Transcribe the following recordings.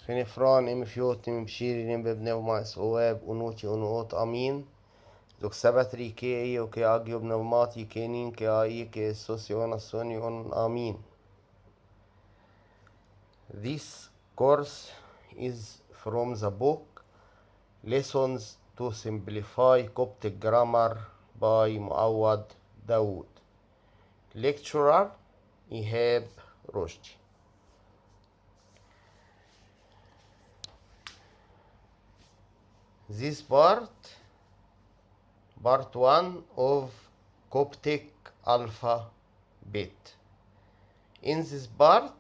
خنفران ام فيوت ام بشيري ام ببنو ماس اواب اونوتي اونوت امين دوك سبتري كي ايو كي اجيو بنوماتي كينين كي اي كي سوسيون سونيون امين. This course is from the book Lessons to Simplify Coptic Grammar by MOAWAD DAWOUD. Lecturer EHAB ROSHDY. This part 1 of Coptic alphabet. In this part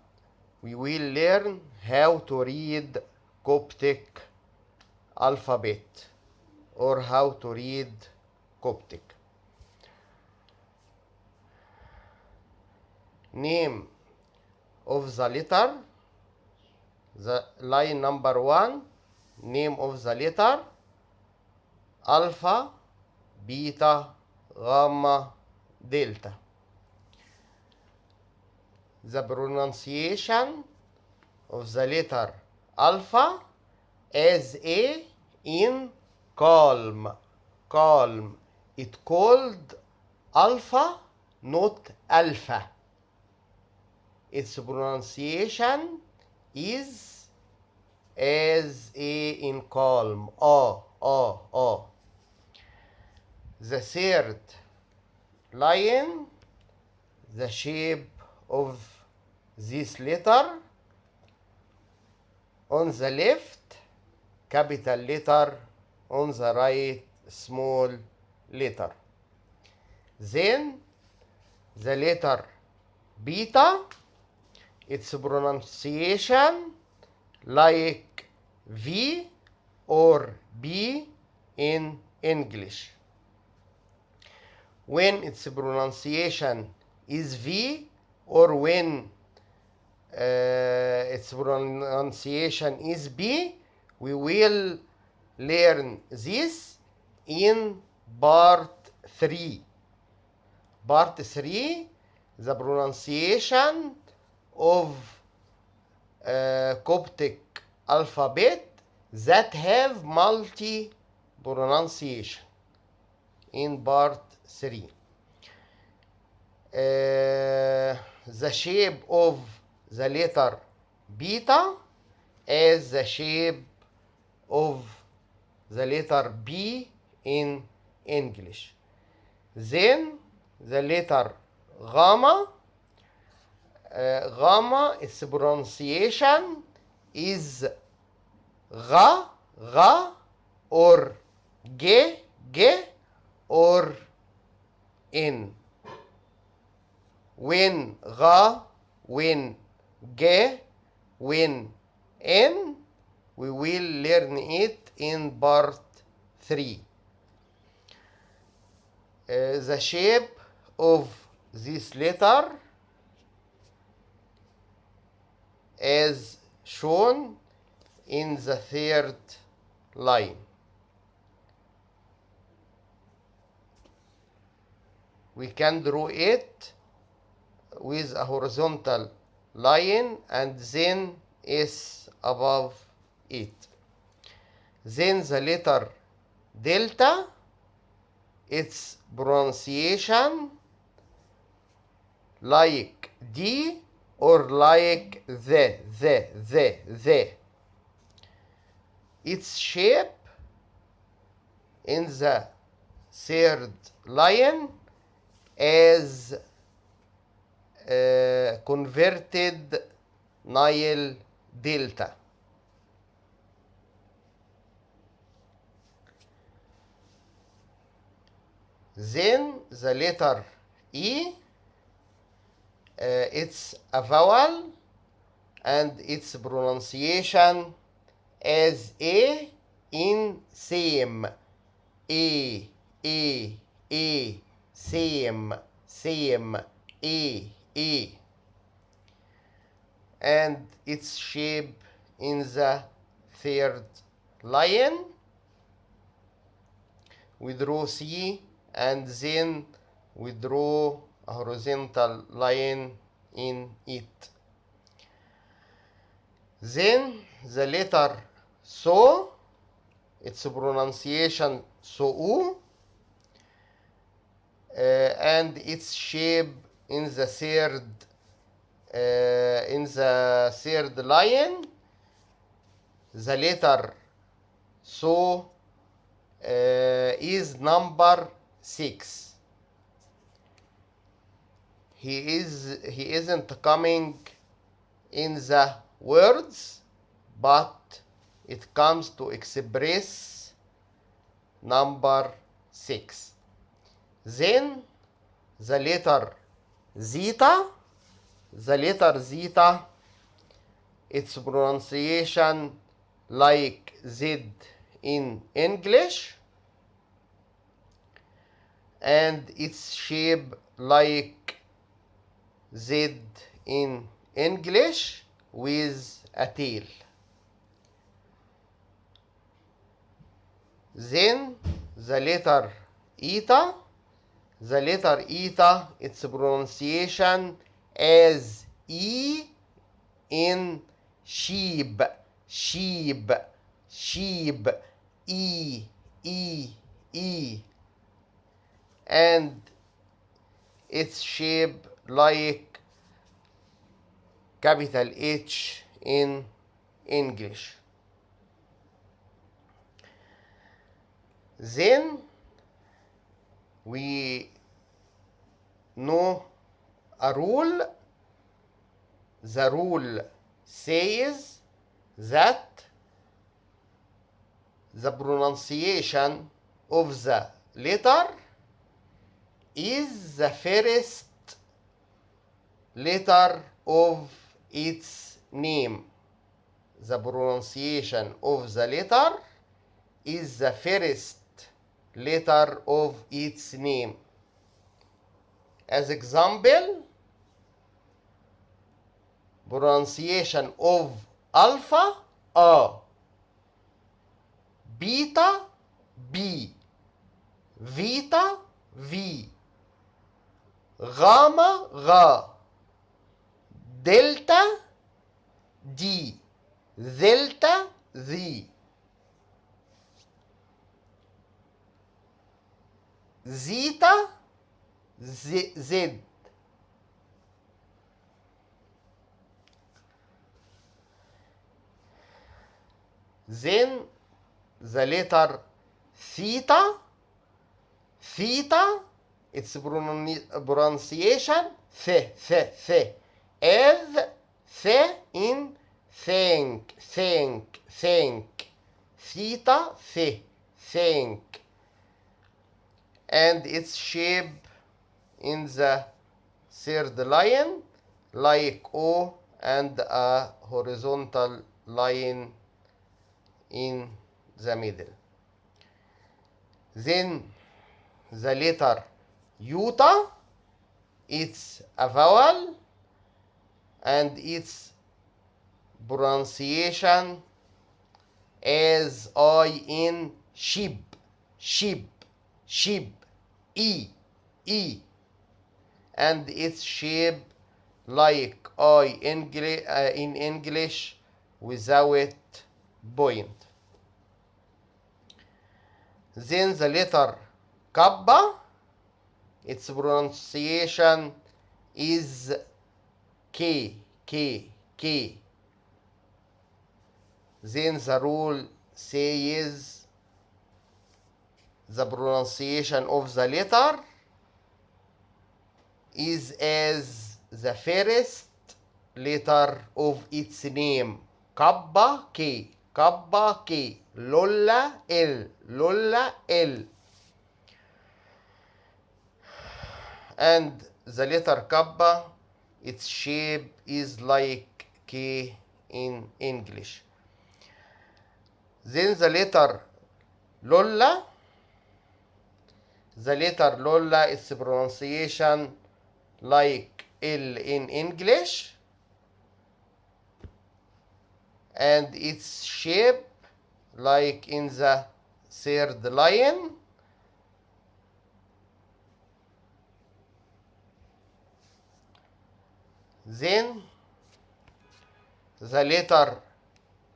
we will learn how to read Coptic alphabet or how to read Coptic. Name of the letter, the line number 1, name of the letter, alpha, beta, gamma, delta. The pronunciation of the letter alpha as a in calm. Calm. It called alpha, not alpha. Its pronunciation is as a in calm. The third line, the shape of this letter. On the left, capital letter. On the right, small letter. Then the letter beta, its pronunciation like V or B in English. When its pronunciation is V or when its pronunciation is B, we will learn this in part 3. Part 3, the pronunciation of Coptic alphabet that have multi pronunciation in part 3. The shape of the letter beta as the shape of the letter B in English. Then the letter gamma. Gamma, its pronunciation is ga, ga, or ge, ge, or in. When ga, when ge, when in, we will learn it in part 3. The shape of this letter as shown in the third line. We can draw it with a horizontal line and then S above it. Then the letter delta, its pronunciation like D or like the. Its shape in the third line as converted Nile delta. Then the letter E, it's a vowel and its pronunciation as A in same. A, same, A. And its shape in the third line. We draw C and then we draw a horizontal line in it. Then the letter so, its pronunciation so, and its shape in the third line. The letter so is number 6. He isn't coming in the words, but it comes to express number 6. Then the letter zeta, its pronunciation like Z in English, and its shape like Z in English with a tail. Then the letter eta, its pronunciation as E in sheep, E, and its shape like capital H in English. Then we know a rule. The rule says that the pronunciation of the letter is the first letter of its name. The pronunciation of the letter is the first letter of its name. As example, pronunciation of alpha A, beta B, vita V, gamma Ga, delta D, delta Z, zeta Z. Then the letter theta, its pronunciation as in think, theta, think, and its shape in the third line like O and a horizontal line in the middle. Then the letter iota, it's a vowel, and its pronunciation as I in sheep, E, and its shape like I in English without point. Then the letter kappa, its pronunciation is K. Then the rule says the pronunciation of the letter is as the first letter of its name. Kappa K, Lola L. And the letter kappa, its shape is like K in English. Then the letter Lola, its pronunciation like L in English, and its shape like in the third line. Then the letter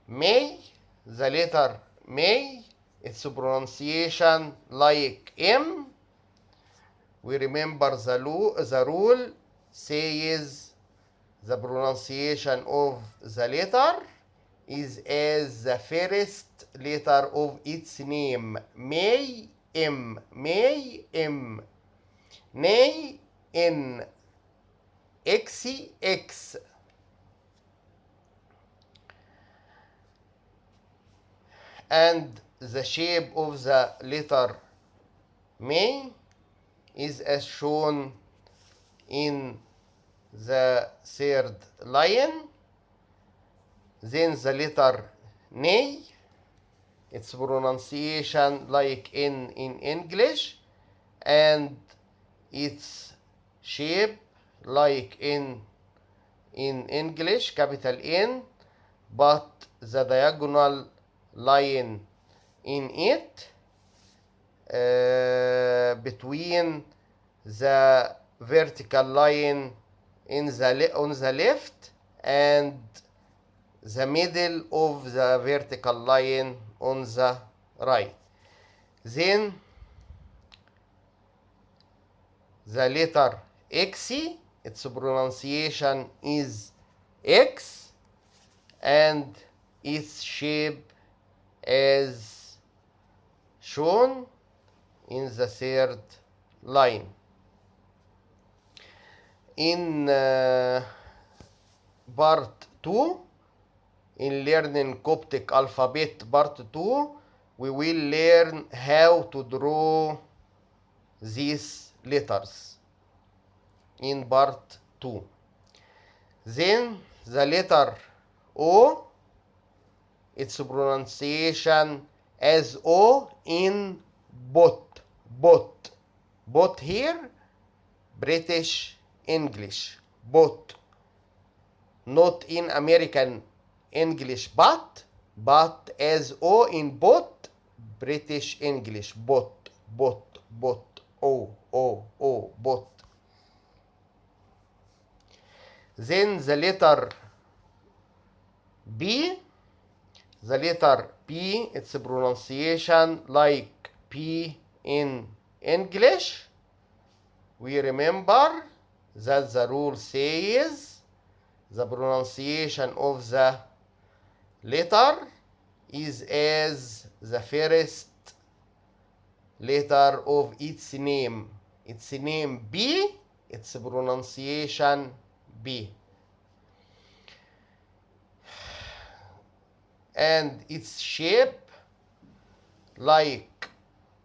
may, the letter may, its pronunciation like M. We remember the rule says the pronunciation of the letter is as the first letter of its name. May, M, may, M. Nay, N, X, X. And the shape of the letter may is as shown in the third line. Then the letter nay, its pronunciation like N in English, and its shape like N in English, capital N, but the diagonal line in it between the vertical line on the left and the middle of the vertical line on the right. Then the letter X, its pronunciation is X, and its shape as shown in the third line. In part 2, in learning Coptic alphabet part 2, we will learn how to draw these letters in part 2. Then the letter O, its pronunciation as O in bot. Bot. Bot here, British English. Bot. Not in American English, but as O in bot, British English. Bot. Bot. Bot. O. O. O. Bot. Then the letter B. The letter P, its pronunciation like P in English. We remember that the rule says the pronunciation of the letter is as the first letter of its name. Its name B, its pronunciation B. And its shape like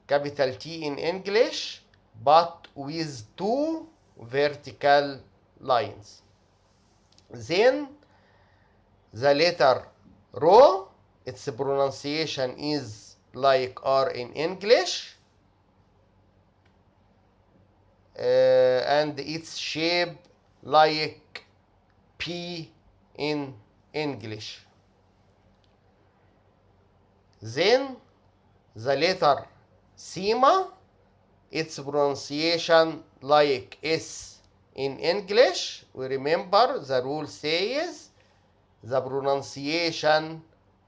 capital T in English, but with two vertical lines. Then the letter Rho, its pronunciation is like R in English, and its shape like P in English. Then the letter Sima, its pronunciation like S in English. We remember the rule says the pronunciation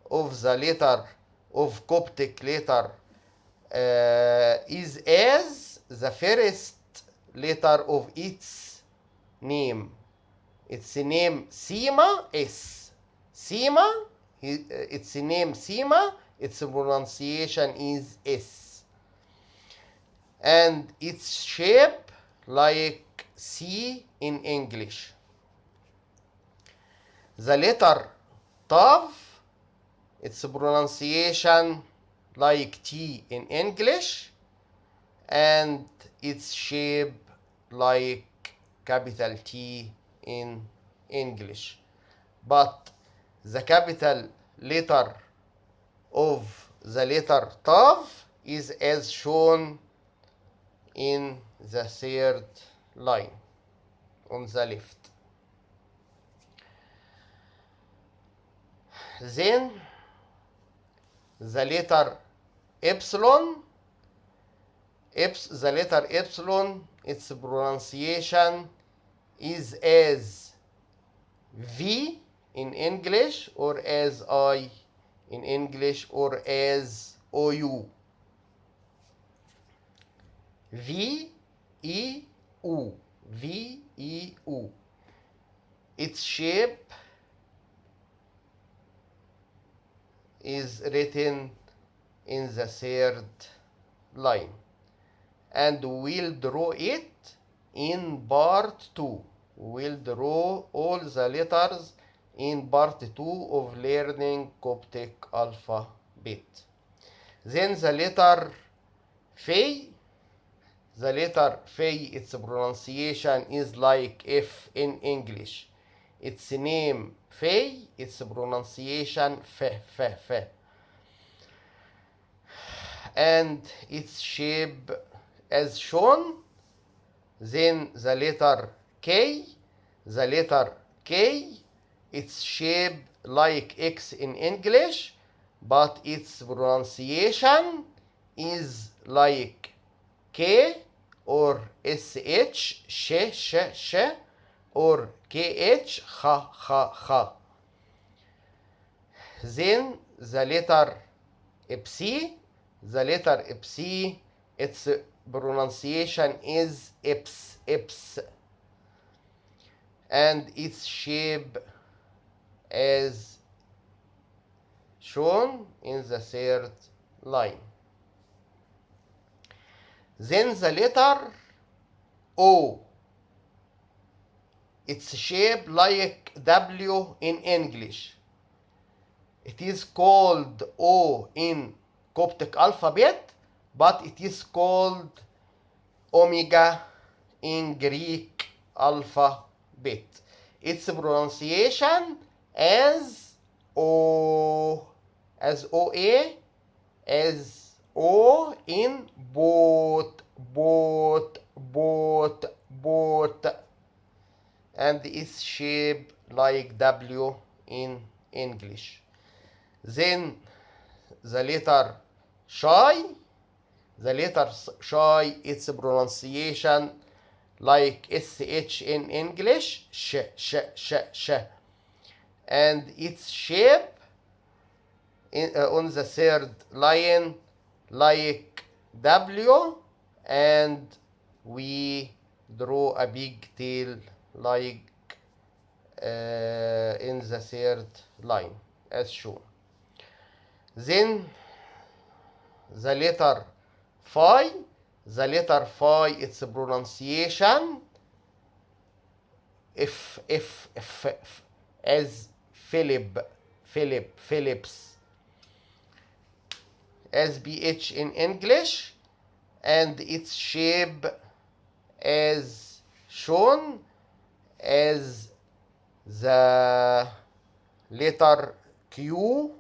of the letter of Coptic letter is as the first letter of its name. Its name Sima, S. Sima, its name Sima, its pronunciation is S. And its shape like C in English. The letter Tav, its pronunciation like T in English, and its shape like capital T in English. But the capital letter of the letter Tav is as shown in the third line on the left. Then the letter Epsilon, the letter Epsilon, its pronunciation is as V in English or as I in English or as OU. V-E-U. V-E-U. Its shape is written in the third line. And we'll draw it in part 2. We'll draw all the letters in part 2 of learning Coptic alphabet. Then the letter Phi. The letter Phi, its pronunciation is like F in English. Its name Phi, its pronunciation F. And its shape as shown. Then the letter K. The letter K, its shape like X in English, but its pronunciation is like K or SH, sh, or KH, kha. Then the letter Psi. The letter Psi, its pronunciation is ips. And its shape as shown in the third line. Then the letter O. Its shape like W in English. It is called O in Coptic alphabet, but it is called Omega in Greek alphabet. Its pronunciation as O, as OA, as O in boat, and its shape like W in English. Then the letter Shy. The letter Shy, its pronunciation like SH in English, sh. And its shape on the third line like W, and we draw a big tail like in the third line as shown. Then the letter Phi. The letter Phi, its pronunciation F, as Phillips, as BH in English, and its shape as shown as the letter Q,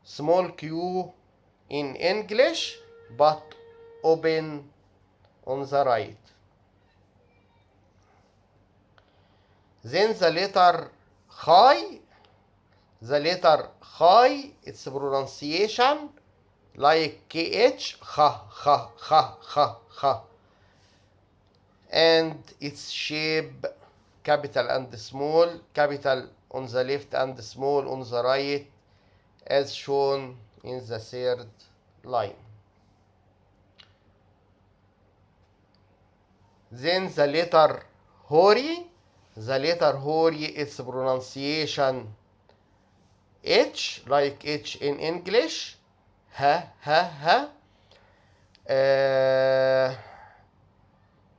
small q in English, but open on the right. Then the letter Chai. The letter Chai, its pronunciation like KH, cha. And its shape capital and small, capital on the left and small on the right, as shown in the third line. Then the letter Hori. The letter Hori, its pronunciation H, like H in English, ha.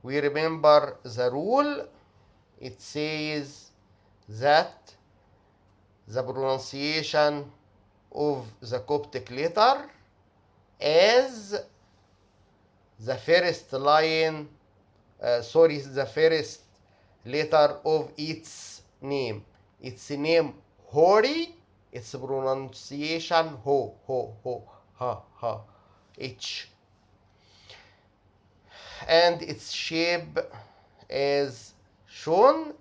We remember the rule. It says that the pronunciation of the Coptic letter as the first line, the first letter of its name. Its name Hori, its pronunciation ho, ha, H. And its shape as shown.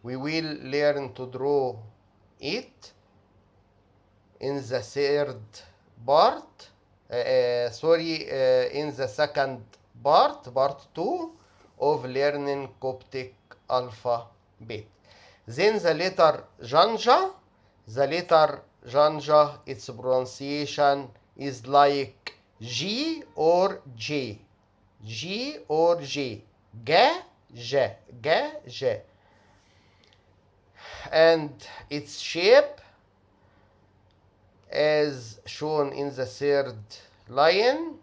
We will learn to draw it in the third part, in the second part 2 of learning Coptic alphabet. Then the letter Janja. The letter Janja, its pronunciation is like G or J. G or J. Ga, J, Ga, J. And its shape, as shown in the third line,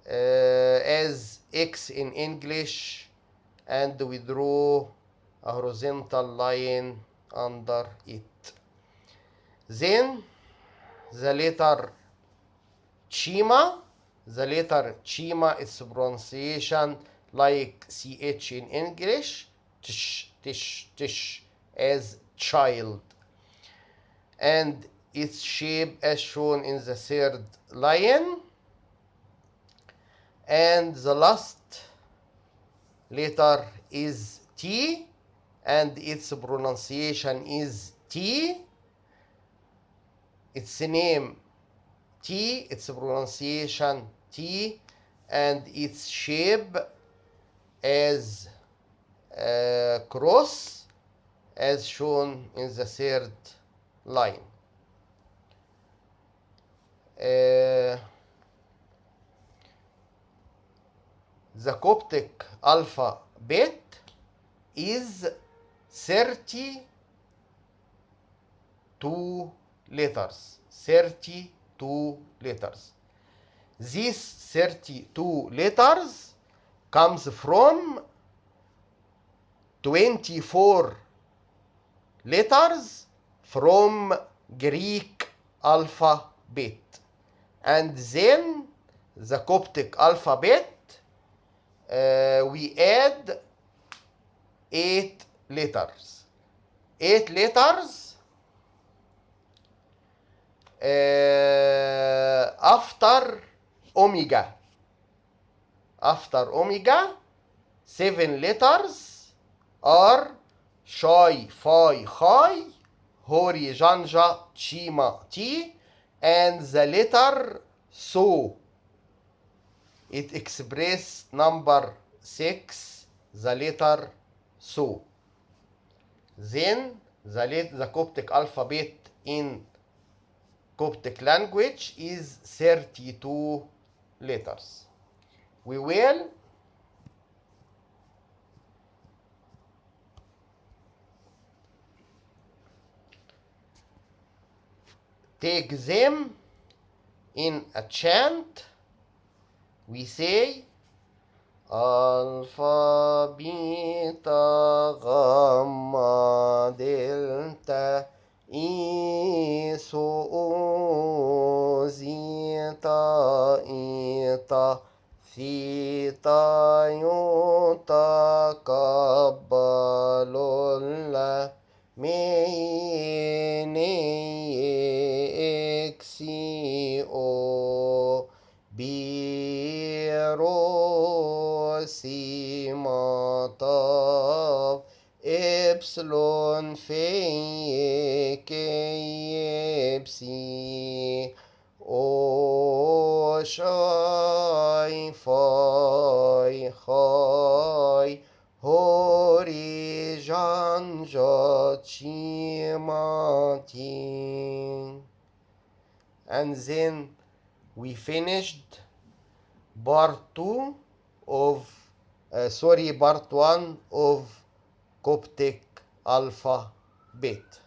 as X in English, and we draw a horizontal line under it. Then the letter Chima, its pronunciation like CH in English, tish, tish, tish, as child. And its shape as shown in the third line. And the last letter is T, and its pronunciation is T. Its name T, its pronunciation T, and its shape as cross, as shown in the third line. The Coptic alphabet is 32 letters. 32 letters. These 32 letters comes from 24 letters from Greek alphabet. And then the Coptic alphabet, we add 8 letters. 8 letters after omega. After omega, 7 letters are Shai, Phi, Chai, Hori, Janja, Chima, T, and the letter So. It expresses number 6, the letter So. Then the Coptic alphabet in Coptic language is 32 letters. We will take them in a chant. We say Alpha, Beta, Gamma, Delta, Iso, Zeta, Eta, Theta, Iota, Kappa, Lambda, Mene, Xio, Biro, Sima, Tav, Epsilon, Phi, K, Psi, O, Shai, Phi, Chai, Hori, Janja, Chima, Ti. And then we finished part 1 of Coptic alphabet.